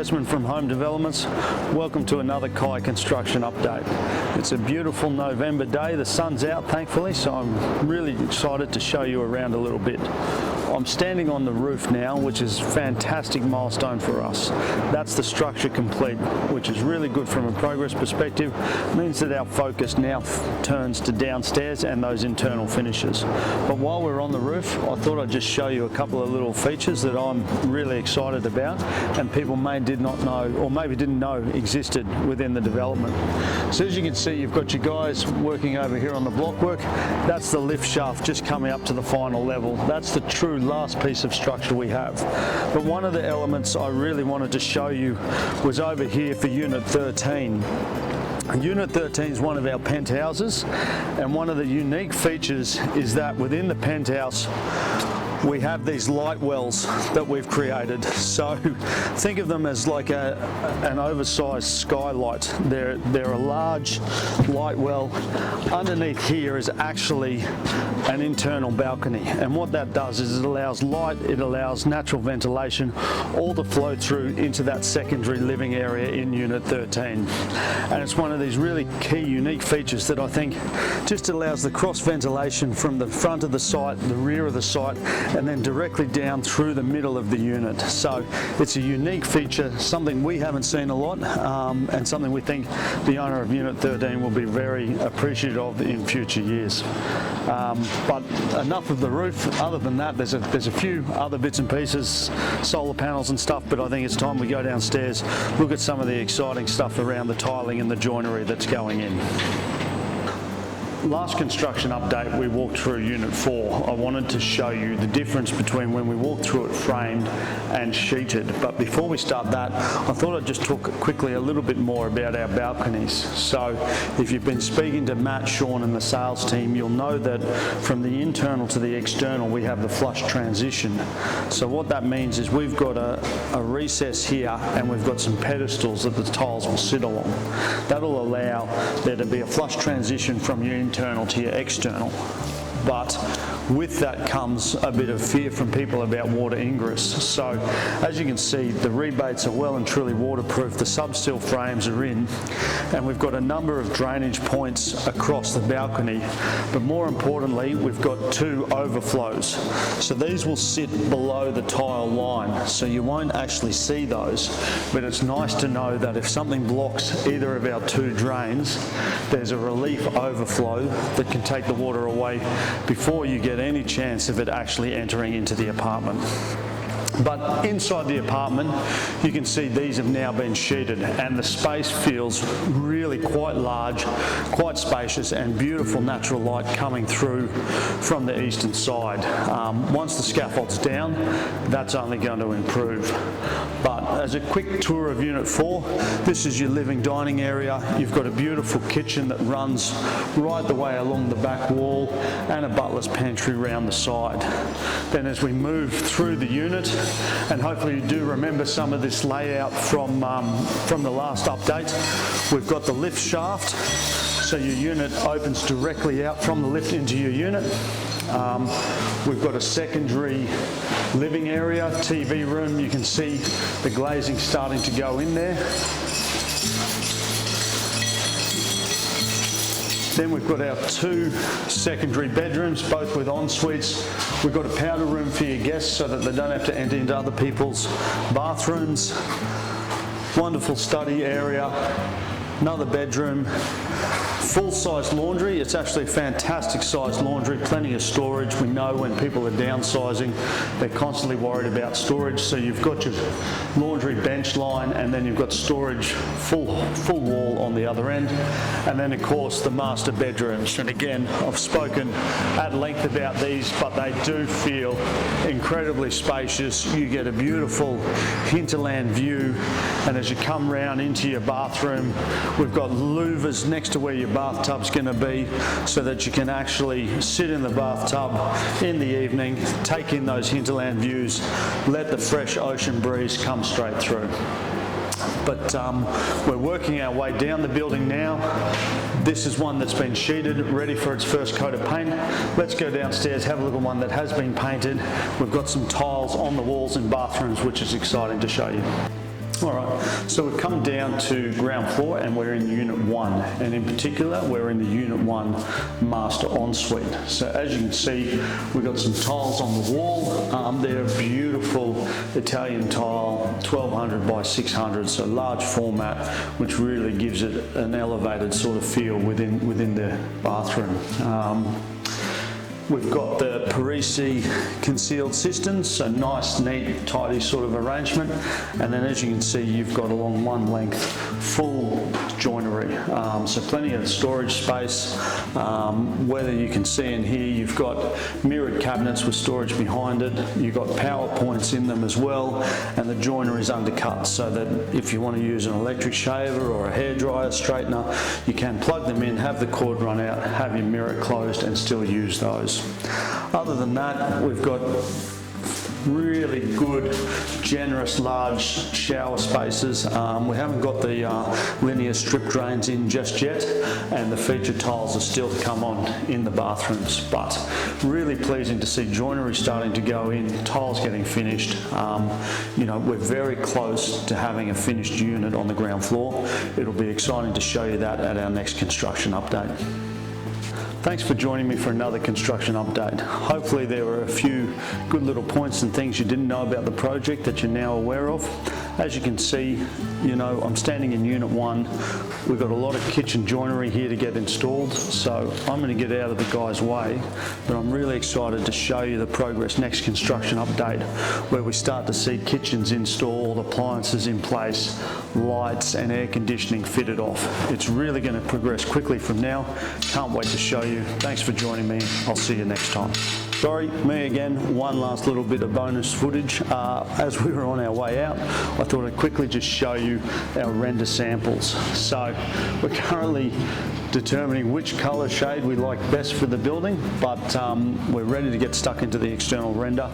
Desmond from Home Developments. Welcome to another Kai construction update. It's a beautiful November day. The sun's out thankfully, so I'm really excited to show you around a little bit. I'm standing on the roof now, which is a fantastic milestone for us. That's the structure complete, which is really good from a progress perspective. It means that our focus now turns to downstairs and those internal finishes. But while we're on the roof, I thought I'd just show you a couple of little features that I'm really excited about and people did not know, or maybe didn't know existed within the development. So as you can see, you've got your guys working over here on the block work. That's the lift shaft just coming up to the final level. That's the true last piece of structure we have. But one of the elements I really wanted to show you was over here for Unit 13. Unit 13 is one of our penthouses, and one of the unique features is that within the penthouse we have these light wells that we've created. So think of them as like an oversized skylight. They're a large light well. Underneath here is actually an internal balcony, and what that does is it allows light, it allows natural ventilation all to flow through into that secondary living area in Unit 13. And it's one of these really key unique features that I think just allows the cross ventilation from the front of the site, the rear of the site, and then directly down through the middle of the unit. So it's a unique feature, something we haven't seen a lot, and something we think the owner of Unit 13 will be very appreciative of in future years. But enough of the roof. Other than that, there's a few other bits and pieces, solar panels and stuff, but I think it's time we go downstairs, look at some of the exciting stuff around the tiling and the joinery that's going in. Last construction update, we walked through Unit 4. I wanted to show you the difference between when we walked through it framed and sheeted. But before we start that, I thought I'd just talk quickly a little bit more about our balconies. So if you've been speaking to Matt, Sean and the sales team, you'll know that from the internal to the external, we have the flush transition. So what that means is we've got a recess here and we've got some pedestals that the tiles will sit along. That'll allow there to be a flush transition from your internal to your external. But with that comes a bit of fear from people about water ingress. So as you can see, the rebates are well and truly waterproof. The substeel frames are in, and we've got a number of drainage points across the balcony. But more importantly, we've got two overflows. So these will sit below the tile line, so you won't actually see those. But it's nice to know that if something blocks either of our two drains, there's a relief overflow that can take the water away before you get any chance of it actually entering into the apartment. But inside the apartment, you can see these have now been sheeted, and the space feels really quite large, quite spacious, and beautiful natural light coming through from the eastern side. Once the scaffold's down, that's only going to improve. But as a quick tour of Unit 4, this is your living dining area. You've got a beautiful kitchen that runs right the way along the back wall, and a butler's pantry around the side. Then as we move through the unit, and hopefully you do remember some of this layout from the last update, we've got the lift shaft, so your unit opens directly out from the lift into your unit. We've got a secondary living area, TV room. You can see the glazing starting to go in there. Then we've got our two secondary bedrooms, both with en-suites. We've got a powder room for your guests so that they don't have to enter into other people's bathrooms. Wonderful study area, another bedroom. Full-size laundry. It's actually a fantastic size laundry, plenty of storage. We know when people are downsizing, they're constantly worried about storage. So you've got your laundry bench line, and then you've got storage full wall on the other end. And then of course the master bedrooms. And again, I've spoken at length about these, but they do feel incredibly spacious. You get a beautiful hinterland view, and as you come round into your bathroom, we've got louvers next to where your bathtub's going to be, so that you can actually sit in the bathtub in the evening, take in those hinterland views, let the fresh ocean breeze come straight through. But we're working our way down the building now. This is one that's been sheeted, ready for its first coat of paint. Let's go downstairs, have a look at one that has been painted. We've got some tiles on the walls in bathrooms, which is exciting to show you. All right, so we've come down to ground floor and we're in Unit 1, and in particular we're in the Unit 1 Master Ensuite. So as you can see, we've got some tiles on the wall. They're beautiful Italian tile, 1200 by 600, so large format, which really gives it an elevated sort of feel within the bathroom. We've got the Parisi concealed cisterns, so nice, neat, tidy sort of arrangement. And then as you can see, you've got along one length full joinery. So plenty of storage space. Whether you can see in here, you've got mirrored cabinets with storage behind it. You've got power points in them as well. And the joinery is undercut so that if you want to use an electric shaver or a hairdryer straightener, you can plug them in, have the cord run out, have your mirror closed and still use those. Other than that, we've got really good, generous, large shower spaces. We haven't got the linear strip drains in just yet, and the featured tiles are still to come on in the bathrooms, but really pleasing to see joinery starting to go in, tiles getting finished. You know, we're very close to having a finished unit on the ground floor. It'll be exciting to show you that at our next construction update. Thanks for joining me for another construction update. Hopefully there were a few good little points and things you didn't know about the project that you're now aware of. As you can see, you know, I'm standing in Unit 1. We've got a lot of kitchen joinery here to get installed, so I'm going to get out of the guy's way, but I'm really excited to show you the progress next construction update, where we start to see kitchens installed, appliances in place, lights and air conditioning fitted off. It's really going to progress quickly from now. Can't wait to show you. Thanks for joining me. I'll see you next time. Sorry, me again, one last little bit of bonus footage. As we were on our way out, I thought I'd quickly just show you our render samples. So we're currently determining which colour shade we like best for the building, but we're ready to get stuck into the external render.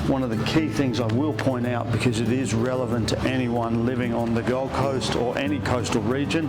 One of the key things I will point out, because it is relevant to anyone living on the Gold Coast or any coastal region,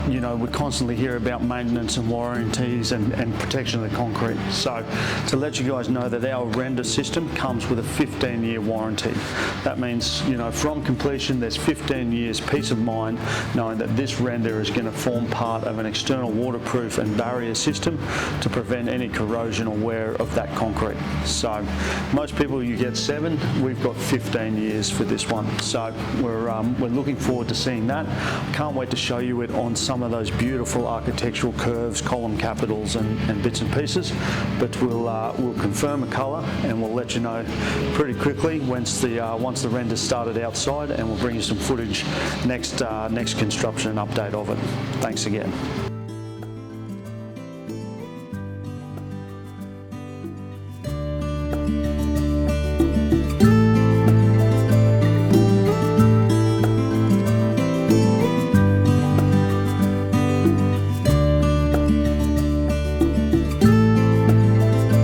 you know, we constantly hear about maintenance and warranties and protection of the concrete. So to let you guys know that our render system comes with a 15-year warranty. That means, you know, from completion there's 15 years peace of mind knowing that this render is going to form part of an external waterproof and barrier system to prevent any corrosion or wear of that concrete. So most people, you get 7, we've got 15 years for this one. So we're looking forward to seeing that. Can't wait to show you it on some of those beautiful architectural curves, column capitals and bits and pieces, but we'll confirm a colour and we'll let you know pretty quickly once the render's started outside, and we'll bring you some footage next construction and update of it. Thanks again.